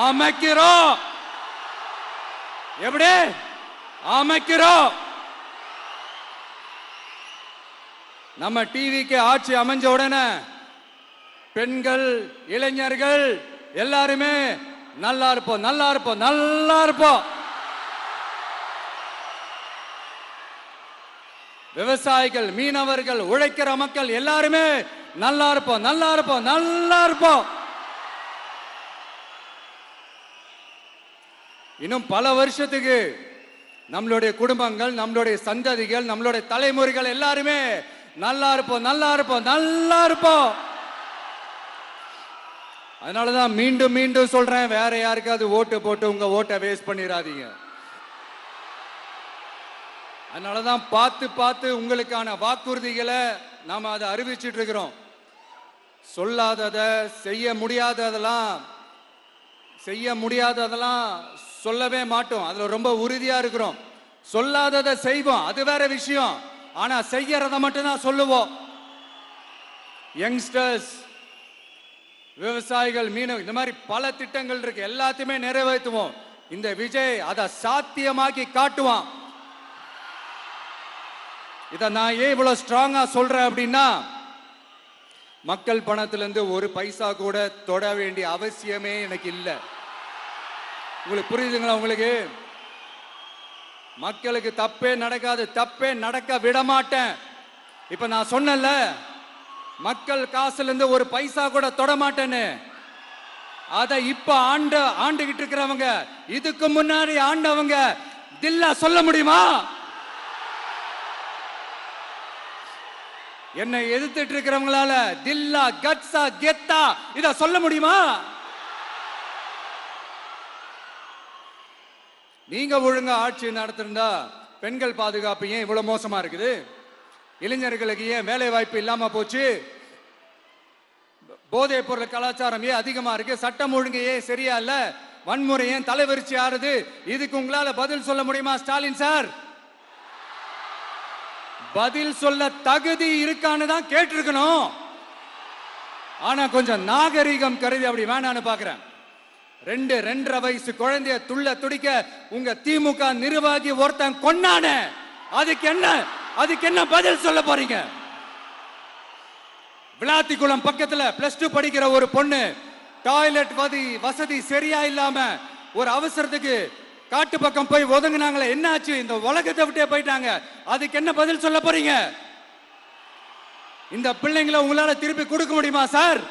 அமைக்கிறோம். எப்படி அமைக்கிறோம்? நம்ம டிவிக்கு ஆட்சி அமைஞ்ச உடனே பெண்கள், இளைஞர்கள் எல்லாருமே நல்லா இருப்போம், நல்லா இருப்போம், நல்லா இருப்போம். விவசாயிகள், மீனவர்கள், உழைக்கிற மக்கள் எல்லாருமே நல்லா இருப்போம், நல்லா இருப்போம், நல்லா இருப்போம். இன்னும் பல வருஷத்துக்கு நம்மளுடைய குடும்பங்கள், நம்மளுடைய சந்ததிகள், நம்மளுடைய தலைமுறைகள் எல்லாருமே நல்லா இருப்போம், நல்லா இருப்போம், நல்லா இருப்போம். அதனாலதான் மீண்டும் மீண்டும் சொல்றேன், வேற யாருக்காவது ஓட்டு போட்டு உங்க ஓட்டை வேஸ்ட் பண்ணிடாதீங்க. அதனாலதான் பார்த்து பார்த்து உங்களுக்கான வாக்குறுதிகளை நாம அதை அறிவிச்சிட்டு இருக்கிறோம். சொல்லாதத, செய்ய முடியாததெல்லாம் சொல்லவே மாட்டோம். அதுல ரொம்ப உறுதியா இருக்கிறோம். சொல்லாததை செய்வோம், அது வேற விஷயம். ஆனா செய்யறத மட்டும் தான் சொல்லுவோம். யங்ஸ்டர்ஸ், விவசாயிகள், மீனவ, இந்த மாதிரி பல திட்டங்கள் இருக்கு, எல்லாத்தையுமே நிறைவேற்றுவோம். இந்த விஜய் அதை சாத்தியமாக்கி காட்டுவான். இதை நான் ஏன் இவ்வளவு ஸ்ட்ராங்கா சொல்றேன் அப்படின்னா, மக்கள் பணத்திலிருந்து ஒரு பைசா கூட தொட வேண்டிய அவசியமே எனக்கு இல்லை. உங்களுக்கு புரியுதுங்களா? உங்களுக்கு மக்களுக்கு தப்பே நடக்காது, தப்பே நடக்க விட மாட்டேன். இப்ப நான் சொன்னல, மக்கள் காசுல இருந்து ஒரு பைசா கூட தொட மாட்டேன்னு. அதை இப்ப ஆண்டுகிட்டு இருக்கிறவங்க, இதுக்கு முன்னாடி ஆண்டவங்க தில்லா சொல்ல முடியுமா? என்னை எதிர்த்துட்டு இருக்கிறவங்களால தில்லா, கட்ஸா, கெத்தா இத சொல்ல முடியுமா? நீங்க ஒழுங்கா ஆட்சி நடத்திருந்தா பெண்கள் பாதுகாப்பு ஏன் இவ்வளவு மோசமா இருக்குது? இளைஞர்களுக்கு ஏன் வேலை வாய்ப்பு இல்லாம போச்சு? போதைப் பொருள் கலாச்சாரம் ஏன் அதிகமா இருக்கு? சட்டம் ஒழுங்கு ஏன் சரியா இல்ல? வன்முறை ஏன் தலைவரிச்சு ஆறுது? இதுக்கு உங்களால பதில் சொல்ல முடியுமா ஸ்டாலின் சார்? பதில் சொல்ல தகுதி இருக்கான்னு தான் கேட்டிருக்கணும். ஆனா கொஞ்சம் நாகரிகம் கருதி அப்படி வேணான்னு பாக்குறேன். 2-2.5 வயசு குழந்தைய துள்ள துடிக்க உங்க திமுக நிர்வாகி ஒருத்தன் கொன்னானே, அதுக்கு என்ன பதில் சொல்ல போறீங்க? விளாத்திக்குளம் பக்கத்துல +2 படிக்கிற ஒரு பொண்ணு டாய்லெட் வசதி சரியா இல்லாம ஒரு அவசரத்துக்கு காட்டு பக்கம் போய் ஒதுங்கினாங்களே, என்னாச்சு? இந்த உலகத்தை விட்டே போயிட்டாங்க. அதுக்கு என்ன பதில் சொல்ல போறீங்க? இந்த பிள்ளைங்களை உங்களால திருப்பி கொடுக்க முடியுமா சார்?